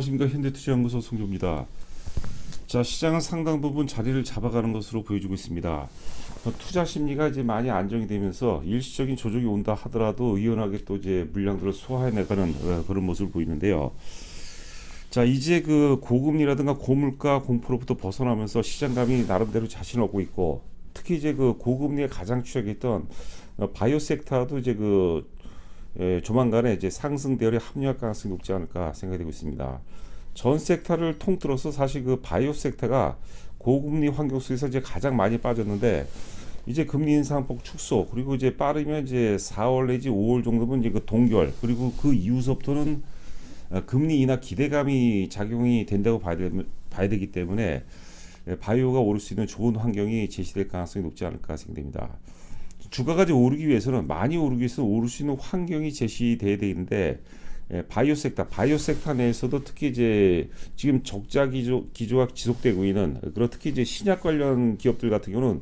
안녕하십니까. 현대투자연구소 송조입니다. 자, 시장은 상당 부분 자리를 잡아가는 것으로 보여주고 있습니다. 투자 심리가 이제 많이 안정이 되면서 일시적인 조정이 온다 하더라도 의연하게 또 이제 물량들을 소화해내가는 그런 모습을 보이는데요. 자, 이제 그 고금리라든가 고물가 공포로부터 벗어나면서 시장감이 나름대로 자신을 얻고 있고, 특히 이제 그 고금리에 가장 취약했던 바이오 섹터도 이제 조만간에 이제 상승 대열에 합류할 가능성이 높지 않을까 생각되고 있습니다. 전 섹터를 통틀어서 사실 그 바이오 섹터가 고금리 환경 속에서 이제 가장 많이 빠졌는데, 이제 금리 인상폭 축소, 그리고 이제 빠르면 이제 4월 내지 5월 정도면 이제 그 동결, 그리고 그 이후서부터는 금리 인하 기대감이 작용이 된다고 봐야 되기 때문에 바이오가 오를 수 있는 좋은 환경이 제시될 가능성이 높지 않을까 생각됩니다. 주가가 이제 오르기 위해서는, 많이 오르기 위해서는 오를 수 있는 환경이 제시돼야 되는데, 바이오 섹터 내에서도 특히 이제 지금 적자 기조가 지속되고 있는 그런, 특히 이제 신약 관련 기업들 같은 경우는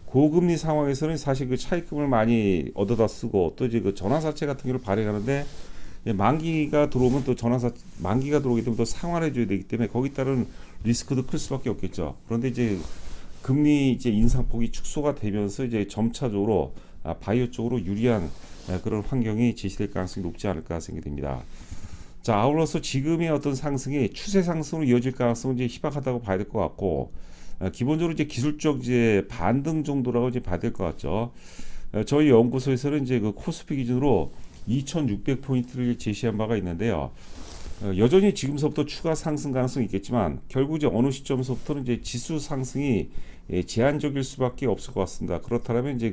고금리 상황에서는 사실 그 차입금을 많이 얻어다 쓰고, 또 이제 그 전환사채 같은 경우를 발행하는데 만기가 들어오면 또 만기가 들어오기 때문에 또 상환해 줘야 되기 때문에 거기 따른 리스크도 클 수밖에 없겠죠. 그런데 이제 금리 이제 인상폭이 축소가 되면서 이제 점차적으로 바이오 쪽으로 유리한 그런 환경이 제시될 가능성이 높지 않을까 생각됩니다. 자, 아울러서 지금의 어떤 상승이 추세 상승으로 이어질 가능성은 이제 희박하다고 봐야 될 것 같고, 기본적으로 이제 기술적 이제 반등 정도라고 이제 봐야 될 것 같죠. 저희 연구소에서는 이제 그 코스피 기준으로 2,600포인트를 제시한 바가 있는데요. 여전히 지금서부터 추가 상승 가능성이 있겠지만, 결국 이제 어느 시점서부터는 이제 지수 상승이 제한적일 수밖에 없을 것 같습니다. 그렇다면 이제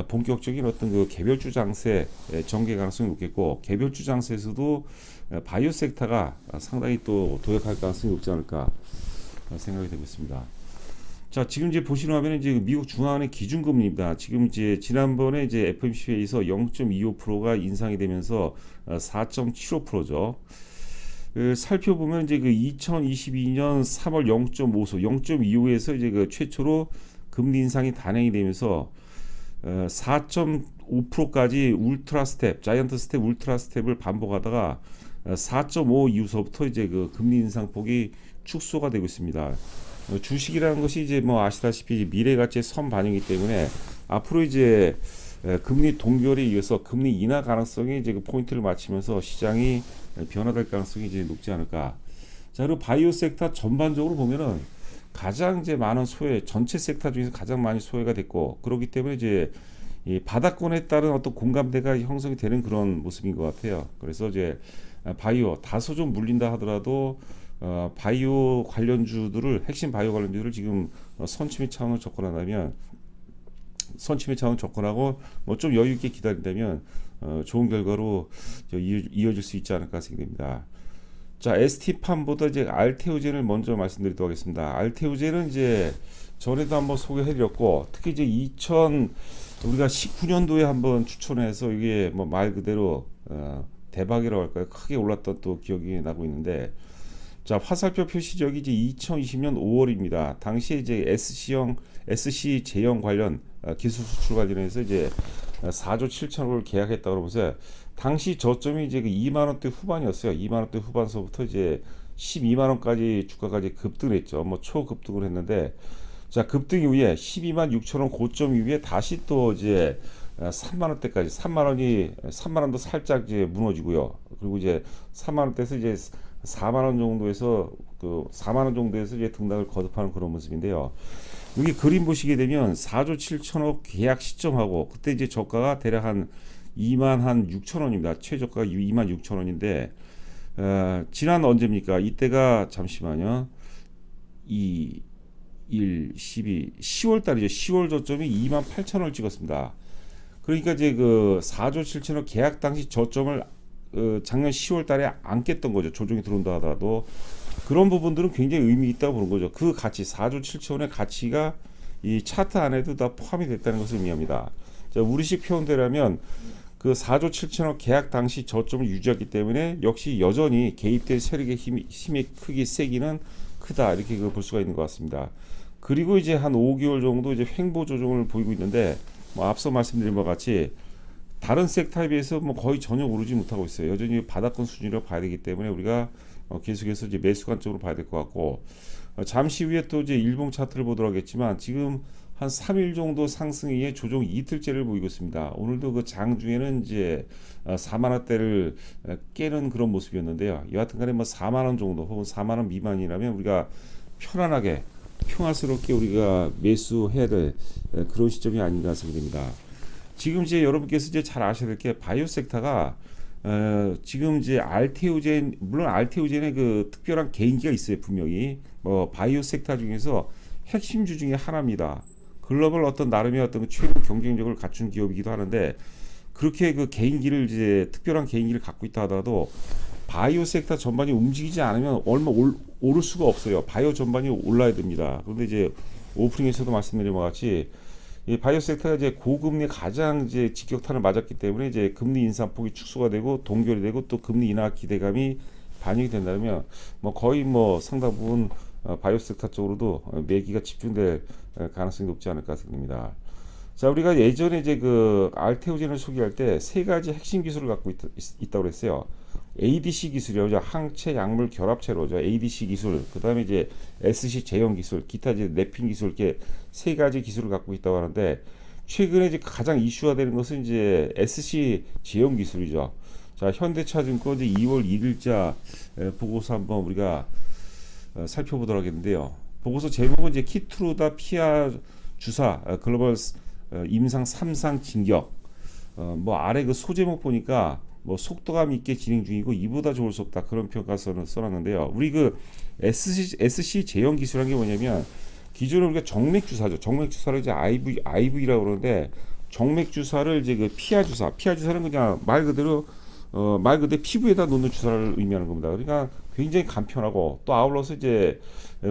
본격적인 어떤 그 개별주 장세 전개 가능성이 높겠고, 개별주 장세에서도 바이오 섹터가 상당히 또 도약할 가능성이 높지 않을까 생각이 되고 있습니다. 자, 지금 이제 보시는 화면은 이제 미국 중앙은행 기준금리입니다. 지금 이제 지난번에 이제 FOMC에서 0.25%가 인상이 되면서 4.75%죠. 살펴보면 이제 2022년 3월 0.5소, 0.25에서 이제 최초로 금리 인상이 단행이 되면서 4.5%까지 자이언트 스텝, 울트라 스텝을 반복하다가 4.5 이후서부터 이제 금리 인상폭이 축소가 되고 있습니다. 주식이라는 것이 이제 아시다시피 미래 가치의 선반영이기 때문에 앞으로 이제 금리 동결에 이어서 금리 인하 가능성이 이제 포인트를 맞추면서 시장이 변화될 가능성이 이제 높지 않을까. 자, 그리고 바이오 섹터 전반적으로 보면은 가장 이제 많은 전체 섹터 중에서 가장 많이 소외가 됐고, 그렇기 때문에 이제 이 바닥권에 따른 어떤 공감대가 형성이 되는 그런 모습인 것 같아요. 그래서 이제 바이오 다소 좀 물린다 하더라도 바이오 관련주들을, 핵심 바이오 관련주들을 지금 선취매 차원으로 접근하고 좀 여유 있게 기다린다면 좋은 결과로 이어질 수 있지 않을까 생각됩니다. 자, ST팜보다 이제 알테오젠을 먼저 말씀드리도록 하겠습니다. 알테오젠은 이제 전에도 한번 소개해드렸고, 특히 이제 우리가 19년도에 한번 추천해서 이게 말 그대로 대박이라고 할까요? 크게 올랐던 또 기억이 나고 있는데, 자, 화살표 표시적이 이제 2020년 5월입니다. 당시에 이제 SC 제형 관련 기술 수출 관련해서 이제 4조 7천억을 계약했다 그러면서, 당시 저점이 이제 2만 원대 후반이었어요. 2만 원대 후반서부터 이제 12만 원까지 주가까지 급등을 했죠. 초급등을 했는데, 자, 급등 이후에 12만 6천 원 고점 이후에 다시 또 이제 3만 원대까지, 3만 원도 살짝 이제 무너지고요. 그리고 이제 3만 원대에서 이제 4만 원 정도에서 4만 원 정도에서 이제 등락을 거듭하는 그런 모습인데요. 여기 그림 보시게 되면 4조 7천억 계약 시점하고 그때 이제 저가가 대략 한 2만 6천 원입니다. 최저가가 2만 6천 원인데, 지난 언제입니까? 이때가 잠시만요. 10월 달이죠. 10월 저점이 2만 8천 원을 찍었습니다. 그러니까 이제 4조 7천억 계약 당시 저점을 작년 10월 달에 안 깼던 거죠. 조정이 들어온다 하더라도. 그런 부분들은 굉장히 의미 있다고 보는 거죠. 그 가치, 4조 7천원의 가치가 이 차트 안에도 다 포함이 됐다는 것을 의미합니다. 자, 우리식 표현대로라면 4조 7천억 계약 당시 저점을 유지했기 때문에 역시 여전히 개입된 세력의 힘의 세기는 크다, 이렇게 볼 수가 있는 것 같습니다. 그리고 이제 한 5개월 정도 이제 횡보 조정을 보이고 있는데, 앞서 말씀드린 바와 같이 다른 섹터에 비해서 거의 전혀 오르지 못하고 있어요. 여전히 바닥권 수준이라고 봐야 되기 때문에 우리가 계속해서 이제 매수 관점으로 봐야 될 것 같고, 잠시 후에 또 이제 일봉 차트를 보도록 하겠지만 지금 한 3일 정도 상승에 조정 이틀째를 보이고 있습니다. 오늘도 그 장중에는 이제 4만 원대를 깨는 그런 모습이었는데요. 여하튼간에 뭐 4만 원 정도 혹은 4만 원 미만이라면 우리가 편안하게 평화스럽게 우리가 매수해야 될 그런 시점이 아닌가 생각됩니다. 지금 이제 여러분께서 이제 잘 아셔야 될 게 바이오 섹터가 지금 이제 알테오젠, 물론 알테오젠의 그 특별한 개인기가 있어요. 분명히 뭐 바이오 섹터 중에서 핵심주 중에 하나입니다. 글로벌 어떤 나름의 어떤 그 최고 경쟁력을 갖춘 기업이기도 하는데, 그렇게 그 개인기를 이제 특별한 개인기를 갖고 있다 하더라도 바이오 섹터 전반이 움직이지 않으면 얼마 오를 수가 없어요. 바이오 전반이 올라야 됩니다. 그런데 이제 오프닝에서도 말씀드린 것 같이 이 바이오 섹터가 이제 고금리 가장 이제 직격탄을 맞았기 때문에 이제 금리 인상폭이 축소가 되고 동결이 되고 또 금리 인하 기대감이 반영이 된다면 뭐 거의 뭐 상당 부분 바이오 섹터 쪽으로도 매기가 집중될 가능성이 높지 않을까 생각됩니다. 자, 우리가 예전에 이제 그 알테오젠을 소개할 때 세 가지 핵심 기술을 갖고 있다고 그랬어요. ADC 기술이죠. 항체 약물 결합체로죠. ADC 기술. 그다음에 이제 SC 제형 기술, 기타 이제 랩핑 기술, 이렇게 세 가지 기술을 갖고 있다고 하는데, 최근에 이제 가장 이슈화되는 것은 이제 SC 제형 기술이죠. 자, 현대차증권 이제 2월 1일자 보고서 한번 우리가 살펴보도록 하겠는데요. 보고서 제목은 이제 키트루다 피아 주사 글로벌 임상 3상 진격. 뭐 아래 그 소제목 보니까 뭐 속도감 있게 진행 중이고 이보다 좋을 수 없다, 그런 평가서는 써놨는데요. 우리 그 SC 제형 기술한 게 뭐냐면, 기존에 우리가 정맥 주사죠. 정맥 주사를 이제 IV라고 그러는데, 정맥 주사를 이제 그 피하 주사는 그냥 말 그대로 피부에다 놓는 주사를 의미하는 겁니다. 그러니까 굉장히 간편하고, 또 아울러서 이제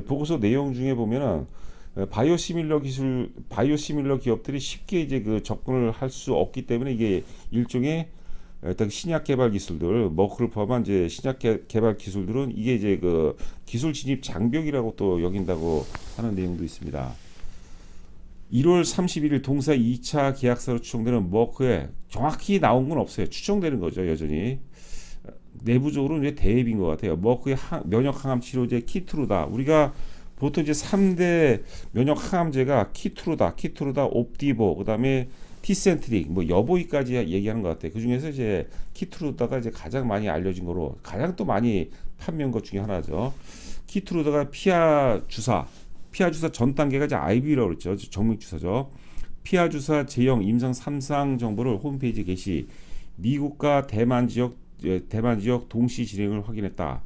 보고서 내용 중에 보면은 바이오시밀러 기업들이 쉽게 이제 그 접근을 할 수 없기 때문에 이게 일종의 일단 신약 개발 기술들, 머크를 포함한 이제 신약 개발 기술들은 이게 이제 그 기술 진입 장벽이라고 또 여긴다고 하는 내용도 있습니다. 1월 31일 동사 2차 계약서로 추정되는 머크에 정확히 나온 건 없어요. 추정되는 거죠, 여전히. 내부적으로 이제 대입인 것 같아요. 머크의 면역 항암 치료제 키트루다. 우리가 보통 이제 3대 면역 항암제가 키트루다, 옵디보, 그다음에 티센트릭, 뭐 여보이까지 얘기하는 것 같아요. 그 중에서 이제 키트루다가 이제 가장 많이 알려진 거로 가장 또 많이 판매한 것 중에 하나죠. 키트루다가 피하 주사 전 단계가 이제 IV라고 그랬죠. 정맥 주사죠. 피하 주사 제형 임상 3상 정보를 홈페이지 게시. 미국과 대만 지역 동시 진행을 확인했다.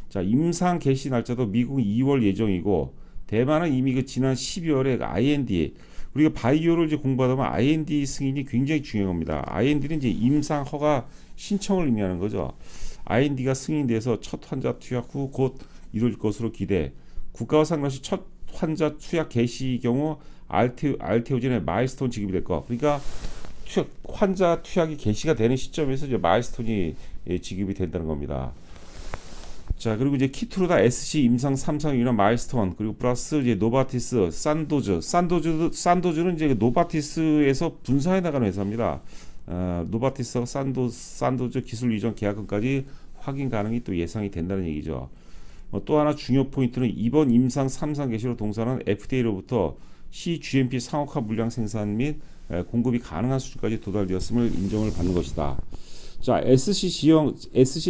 자, 임상 개시 날짜도 미국은 2월 예정이고, 대만은 이미 그 지난 12월에 IND, 우리가 바이오를 이제 공부하다 보면 IND 승인이 굉장히 중요한 겁니다. IND는 이제 임상 허가 신청을 의미하는 거죠. IND가 승인돼서 첫 환자 투약 후 곧 이룰 것으로 기대. 국가와 상관없이 첫 환자 투약 개시 경우 알테오젠의 마일스톤 지급이 될 거. 그러니까 환자 투약이 개시가 되는 시점에서 이제 마일스톤이 지급이 된다는 겁니다. 자, 그리고 이제 키트루다 SC 임상 3상이나 마일스톤, 그리고 플러스 이제 노바티스, 산도즈는 이제 노바티스에서 분사해 나가는 회사입니다. 노바티스와 산도즈 기술 이전 계약금까지 확인 가능이 또 예상이 된다는 얘기죠. 또 하나 중요 포인트는 이번 임상 3상 개시로 동사는 FDA로부터 CGMP 상업화 물량 생산 및 공급이 가능한 수준까지 도달되었음을 인정을 받는 것이다. 자, SC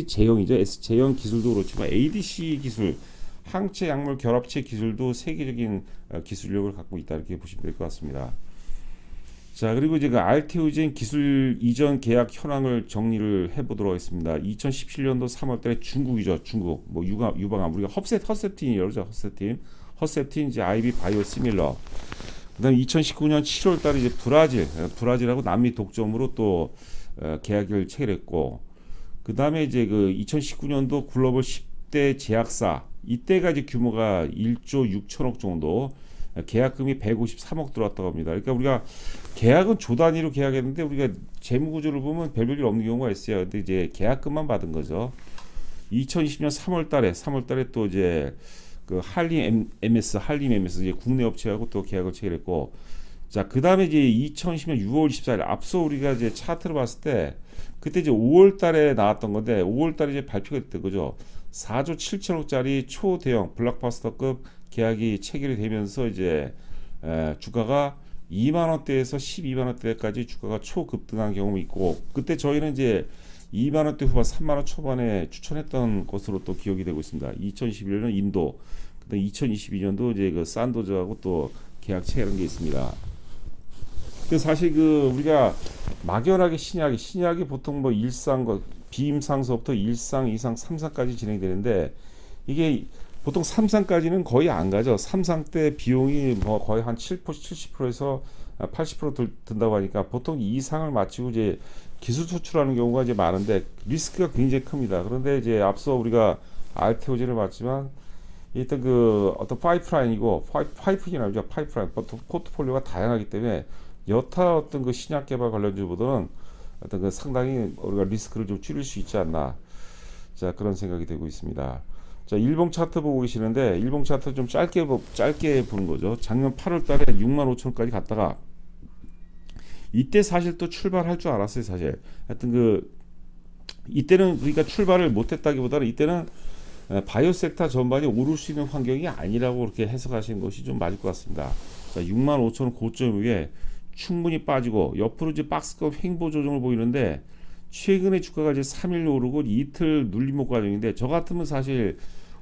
제형이죠. S 제형 기술도 그렇지만 ADC 기술, 항체 약물 결합체 기술도 세계적인 기술력을 갖고 있다, 이렇게 보시면 될 것 같습니다. 자, 그리고 이제 그 알테오젠 기술 이전 계약 현황을 정리를 해보도록 하겠습니다. 2017년도 3월달에 중국이죠. 중국 뭐 유방암, 우리가 허셉틴이라고 그러죠. 허셉틴 이제 IV 바이오시밀러. 그다음에 2019년 7월달에 이제 브라질하고 남미 독점으로 또 계약을 체결했고, 그 다음에 이제 그 2019년도 글로벌 10대 제약사, 이때가 이제 규모가 1조 6천억 정도, 계약금이 153억 들어왔다고 합니다. 그러니까 우리가 계약은 조 단위로 계약했는데 우리가 재무 구조를 보면 별별 없는 경우가 있어요. 근데 이제 계약금만 받은 거죠. 2020년 3월달에 또 이제 그 한림 MS 이제 국내 업체하고 또 계약을 체결했고, 자, 그 다음에 이제 2020년 6월 24일, 앞서 우리가 이제 차트를 봤을 때 그때 이제 5월달에 나왔던 건데 5월달에 이제 발표가 됐던 거죠. 4조 7천억짜리 초대형 블록버스터급 계약이 체결이 되면서 이제 주가가 2만 원대에서 12만 원대까지 주가가 초급등한 경험이 있고, 그때 저희는 이제 2만 원대 후반 3만 원 초반에 추천했던 것으로 또 기억이 되고 있습니다. 2021년은 인도, 그다음 2022년도 이제 그 산도즈하고 또 계약 체결한 게 있습니다. 사실 그 우리가 막연하게 신약이 보통 뭐 일상 비임상서부터 일상, 이상, 삼상까지 진행되는데, 이게 보통 삼상까지는 거의 안 가죠. 삼상 때 비용이 뭐 거의 한 7%, 70%에서 80% 든다고 하니까 보통 이상을 마치고 이제 기술 수출하는 경우가 이제 많은데 리스크가 굉장히 큽니다. 그런데 이제 앞서 우리가 알테오제를 봤지만 일단 그 어떤 파이프라인이고 파이프라인 아니죠. 파이프라인 포트폴리오가 다양하기 때문에 여타 어떤 그 신약 개발 관련주보다는 어떤 그 상당히 우리가 리스크를 좀 줄일 수 있지 않나. 자, 그런 생각이 되고 있습니다. 자, 일봉 차트 보고 계시는데 일봉 차트 좀 짧게 보는 거죠. 작년 8월 달에 6만 5천원까지 갔다가 이때 사실 또 출발할 줄 알았어요, 사실. 하여튼 그 이때는 우리가 출발을 못했다기보다는 이때는 바이오 섹터 전반이 오를 수 있는 환경이 아니라고 그렇게 해석하시는 것이 좀 맞을 것 같습니다. 자, 6만 5천원 고점 위에 충분히 빠지고 옆으로 이제 박스권 횡보 조정을 보이는데, 최근에 주가가 이제 3일 오르고 이틀 눌림목 과정인데, 저 같으면 사실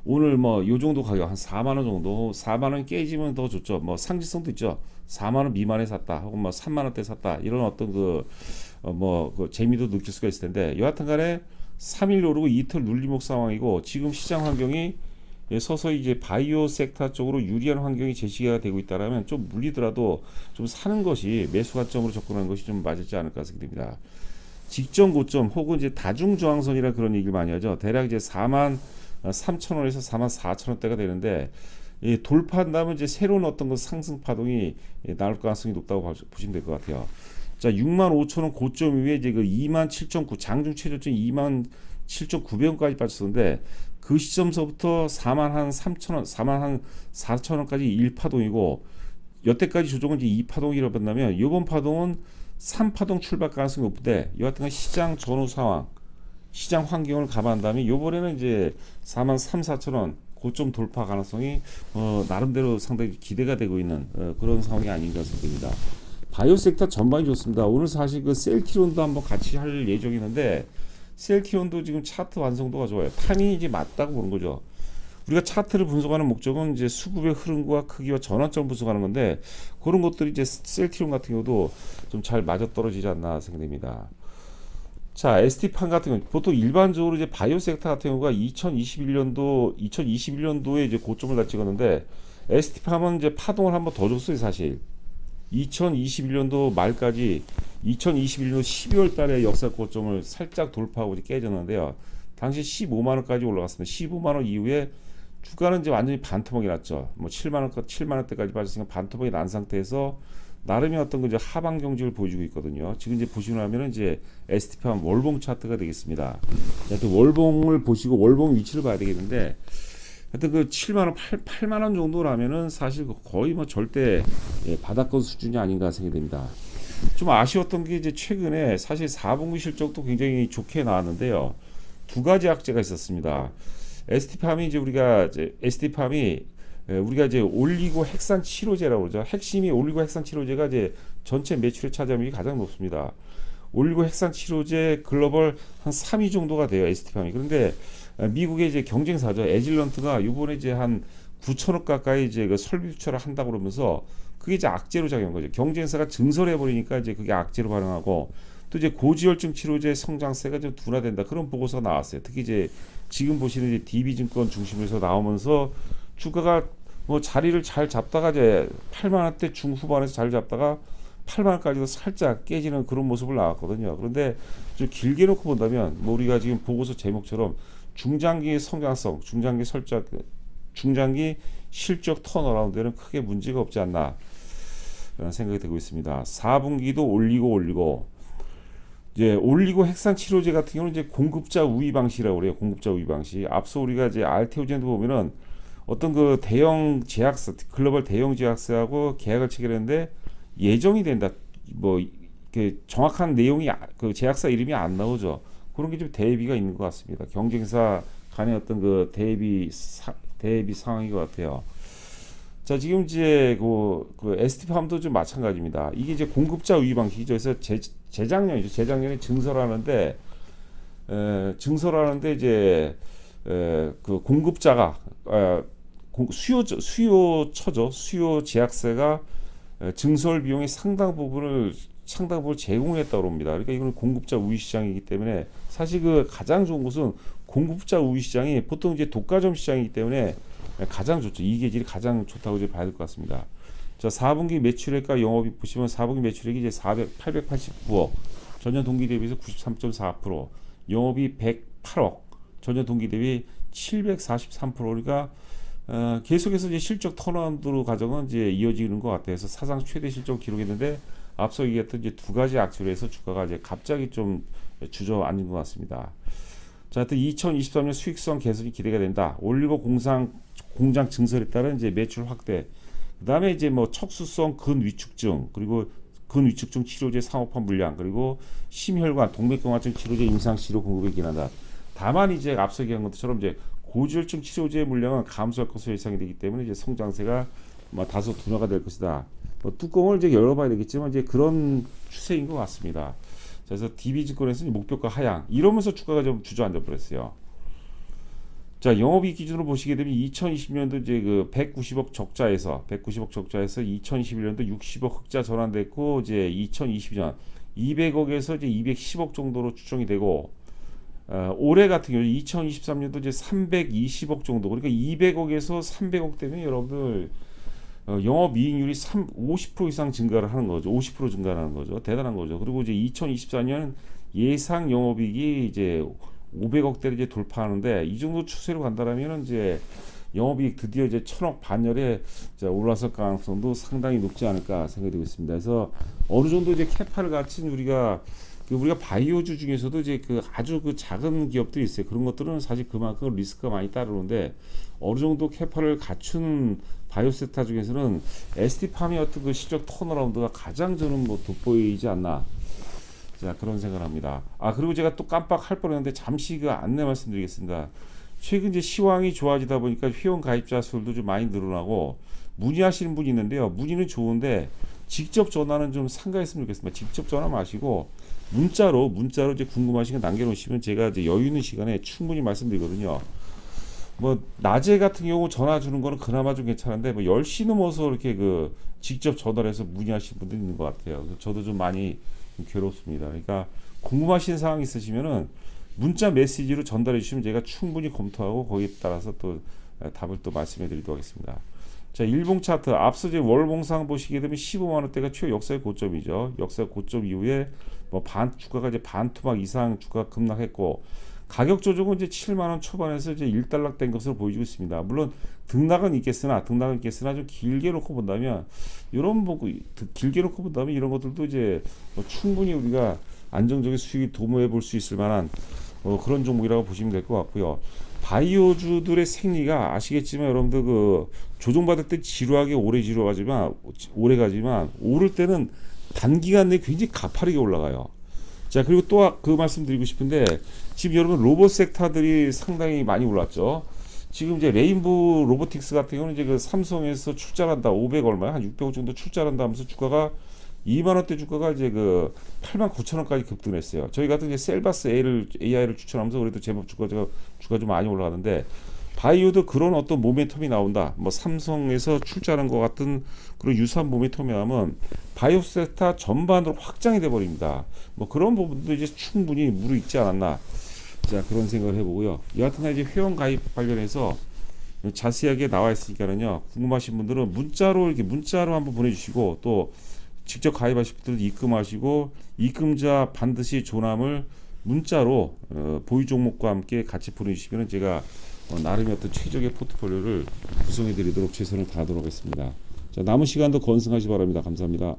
오늘 뭐 요 정도 가격 한 4만 원 정도, 4만 원 깨지면 더 좋죠. 뭐 상징성도 있죠. 4만 원 미만에 샀다, 혹은 뭐 3만 원대 샀다, 이런 어떤 그 재미도 느낄 수가 있을 텐데, 여하튼간에 3일 오르고 이틀 눌림목 상황이고, 지금 시장 환경이 서서히 이제 바이오 섹터 쪽으로 유리한 환경이 제시가 되고 있다라면 좀 물리더라도 좀 사는 것이, 매수 관점으로 접근하는 것이 좀 맞지 않을까 생각됩니다. 직전 고점 혹은 이제 다중 저항선이라 그런 얘기를 많이 하죠. 대략 이제 4만 3천 원에서 4만 4천 원대가 되는데, 돌파한다면 이제 새로운 어떤 그 상승 파동이 나올 가능성이 높다고 보시면 될 것 같아요. 자, 6만 5천 원 고점 위에 이제 그 2만 7.9 장중 최저점 2만 7,900원까지 빠졌었는데, 그 시점서부터 4만 한 3천 원, 4만 한 4천 원까지 1파동이고, 여태까지 조정은 이제 2파동이라고 본다면 이번 파동은 3파동 출발 가능성이 높은데, 여하튼 시장 전후 상황, 시장 환경을 감안한다면 이번에는 이제 4만 3, 4천 원 고점 돌파 가능성이 나름대로 상당히 기대가 되고 있는 그런 상황이 아닌가 생각됩니다. 바이오 섹터 전반이 좋습니다. 오늘 사실 그 셀트리온도 한번 같이 할 예정이는데, 셀트리온도 지금 차트 완성도가 좋아요. 타이밍이 이제 맞다고 보는 거죠. 우리가 차트를 분석하는 목적은 이제 수급의 흐름과 크기와 전환점 분석하는 건데, 그런 것들이 이제 셀트리온 같은 경우도 좀 잘 맞아떨어지지 않나 생각됩니다. 자, ST판 같은 경우 보통 일반적으로 이제 바이오 섹터 같은 경우가 2021년도에 이제 고점을 다 찍었는데, ST판은 이제 파동을 한번 더 줬어요, 사실. 2021년도 말까지 2021년 12월 달에 역사 고점을 살짝 돌파하고 이제 깨졌는데요. 당시 15만 원까지 올라갔습니다. 15만 원 이후에 주가는 이제 완전히 반토막이 났죠. 뭐 7만 원대까지 빠졌으니까 반토막이 난 상태에서 나름의 어떤 그 이제 하방 경직을 보여주고 있거든요. 지금 이제 보시면 이제 ST판 월봉 차트가 되겠습니다. 하여튼 월봉을 보시고 월봉 위치를 봐야 되겠는데, 하여튼 그 7만 원, 8만 원 정도라면은 사실 거의 뭐 절대 바닥권 수준이 아닌가 생각됩니다. 좀 아쉬웠던 게 이제 최근에 사실 4분기 실적도 굉장히 좋게 나왔는데요. 두 가지 악재가 있었습니다. ST팜이 우리가 이제 올리고 핵산 치료제라고 그러죠. 핵심이 올리고 핵산 치료제가 이제 전체 매출의 차지함이 가장 높습니다. 올리고 핵산 치료제 글로벌 한 3위 정도가 돼요, ST팜이. 그런데 미국의 이제 경쟁사죠, 에질런트가 이번에 이제 한 9천억 가까이 이제 그 설비 투자를 한다고 그러면서, 그게 이제 악재로 작용한 거죠. 경쟁사가 증설해 버리니까 이제 그게 악재로 반응하고, 또 이제 고지혈증 치료제 성장세가 좀 둔화된다, 그런 보고서가 나왔어요. 특히 이제 지금 보시는 이제 DB증권 중심에서 나오면서 주가가 뭐 자리를 잘 잡다가 이제 8만 원대 중후반에서 자리 잡다가 8만 원까지도 살짝 깨지는 그런 모습을 나왔거든요. 그런데 좀 길게 놓고 본다면, 뭐 우리가 지금 보고서 제목처럼 중장기 성장성, 중장기 실적 턴어라운드에는 크게 문제가 없지 않나 라는 생각이 되고 있습니다. 4분기도 올리고 이제 올리고 핵산 치료제 같은 경우는 이제 공급자 우위 방식이라고 그래요. 공급자 우위 방식. 앞서 우리가 이제 알테오젠도 보면은 어떤 그 대형 제약사, 글로벌 대형 제약사하고 계약을 체결했는데 예정이 된다. 뭐 그 정확한 내용이 그 제약사 이름이 안 나오죠. 그런 게 좀 대비가 있는 것 같습니다. 경쟁사 간의 어떤 그 대비 상황인 것 같아요. 자, 지금 이제 그 ST팜도 좀 마찬가지입니다. 이게 이제 공급자 우위 방식이죠. 그래서 재작년이죠. 재작년에 증설하는데 이제 그 공급자가 수요 제약사가 증설 비용의 상당 부분을 제공했다고 합니다. 그러니까 이건 공급자 우위 시장이기 때문에 사실 그 가장 좋은 것은 공급자 우위 시장이 보통 이제 독과점 시장이기 때문에 가장 좋죠. 이 계절이 가장 좋다고 이제 봐야 될 것 같습니다. 자, 4분기 매출액과 영업이익 보시면 4분기 매출액이 이제 889억, 전년 동기 대비해서 93.4%, 영업이 108억, 전년 동기 대비 743%. 그러니까 계속해서 이제 실적 턴어라운드 과정은 이제 이어지는 것 같아서 사상 최대 실적 기록했는데 앞서 얘기했던 이제 두 가지 악재로 해서 주가가 이제 갑자기 좀 주저앉은 것 같습니다. 자, 하여튼 2023년 수익성 개선이 기대가 된다. 올리고 공장 증설에 따른 이제 매출 확대. 그다음에 이제 뭐 척수성 근위축증, 그리고 근위축증 치료제 상업화 물량, 그리고 심혈관 동맥경화증 치료제 임상 치료 공급에 기한다. 다만 이제 앞서 얘기한 것처럼 이제 고지혈증 치료제 물량은 감소할 것으로 예상이 되기 때문에 이제 성장세가 뭐 다소 둔화가 될 것이다. 뭐 뚜껑을 이제 열어봐야 되겠지만 이제 그런 추세인 것 같습니다. 그래서 DB증권에서는 목표가 하향 이러면서 주가가 좀 주저앉아 버렸어요. 자, 영업이익 기준으로 보시게 되면 2020년도 이제 그 190억 적자에서 2021년도 60억 흑자 전환됐고 이제 2022년 200억에서 이제 210억 정도로 추정이 되고 올해 같은 경우 2023년도 이제 320억 정도, 그러니까 200억에서 300억 되면 여러분들 영업이익률이 50% 이상 증가를 하는 거죠. 50% 증가하는 거죠. 대단한 거죠. 그리고 이제 2024년 예상 영업이익이 이제 500억대를 이제 돌파하는데 이 정도 추세로 간다라면 이제 영업이익 드디어 이제 1000억 반열에 올라설 가능성도 상당히 높지 않을까 생각이 되고 있습니다. 그래서 어느 정도 이제 캐파를 갖춘 우리가 바이오주 중에서도 이제 그 아주 그 작은 기업들이 있어요. 그런 것들은 사실 그만큼 리스크가 많이 따르는데 어느 정도 캐파를 갖춘 바이오섹터 중에서는 ST팜의 어떤 그 실적 턴어라운드가 가장 저는 뭐 돋보이지 않나. 자, 그런 생각을 합니다. 그리고 제가 또 깜빡할 뻔했는데 잠시 그 안내 말씀드리겠습니다. 최근 이제 시황이 좋아지다 보니까 회원 가입자 수도 좀 많이 늘어나고 문의하시는 분이 있는데요. 문의는 좋은데 직접 전화는 좀 삼가했으면 좋겠습니다. 직접 전화 마시고 문자로 이제 궁금하신 거 남겨놓으시면 제가 이제 여유 있는 시간에 충분히 말씀드리거든요. 뭐 낮에 같은 경우 전화 주는 거는 그나마 좀 괜찮은데 뭐 10시 넘어서 이렇게 그 직접 전화를 해서 문의하시는 분들이 있는 것 같아요. 그래서 저도 좀 많이 괴롭습니다. 그러니까 궁금하신 사항 있으시면은 문자 메시지로 전달해 주시면 제가 충분히 검토하고 거기에 따라서 또 답을 또 말씀해 드리도록 하겠습니다. 자, 일봉 차트 앞서 이제 월봉상 보시게 되면 15만 원대가 최고 역사의 고점이죠. 역사 고점 이후에 뭐 주가가 이제 반토막 이상 주가 급락했고 가격 조정은 이제 7만 원 초반에서 이제 일단락된 것으로 보여지고 있습니다. 물론 등락은 있겠으나 좀 길게 놓고 본다면 이런 길게 놓고 본다면 이런 것들도 이제 뭐 충분히 우리가 안정적인 수익이 도모해 볼 수 있을 만한 그런 종목이라고 보시면 될 것 같고요. 바이오주들의 생리가 아시겠지만 여러분들 그 조정받을 때 지루하게 오래 가지만 오를 때는 단기간 내에 굉장히 가파르게 올라가요. 자, 그리고 또 그 말씀 드리고 싶은데 지금 여러분 로봇 섹터들이 상당히 많이 올랐죠. 지금 이제 레인보우 로보틱스 같은 경우는 이제 그 삼성에서 출자한다 500 얼마야 한 600억 정도 출자한다 하면서 주가가 2만 원대 주가가 이제 그 8만 9천 원까지 급등했어요. 저희 같은 이제 셀바스 AI를 추천하면서 그래도 제법 주가 좀 많이 올라가는데 바이오도 그런 어떤 모멘텀이 나온다. 뭐 삼성에서 출자하는 것 같은 그런 유사한 모멘텀이 나오면 바이오 섹터 전반으로 확장이 돼 버립니다. 뭐 그런 부분도 이제 충분히 무르익지 않았나. 자, 그런 생각을 해보고요. 여하튼 이제 회원 가입 관련해서 자세하게 나와 있으니까는요. 궁금하신 분들은 문자로 한번 보내주시고 또 직접 가입하실 분들은 입금하시고 입금자 반드시 조남을 문자로 보유 종목과 함께 같이 보내주시면 제가 나름의 어떤 최적의 포트폴리오를 구성해 드리도록 최선을 다하도록 하겠습니다. 자, 남은 시간도 건승하시 바랍니다. 감사합니다.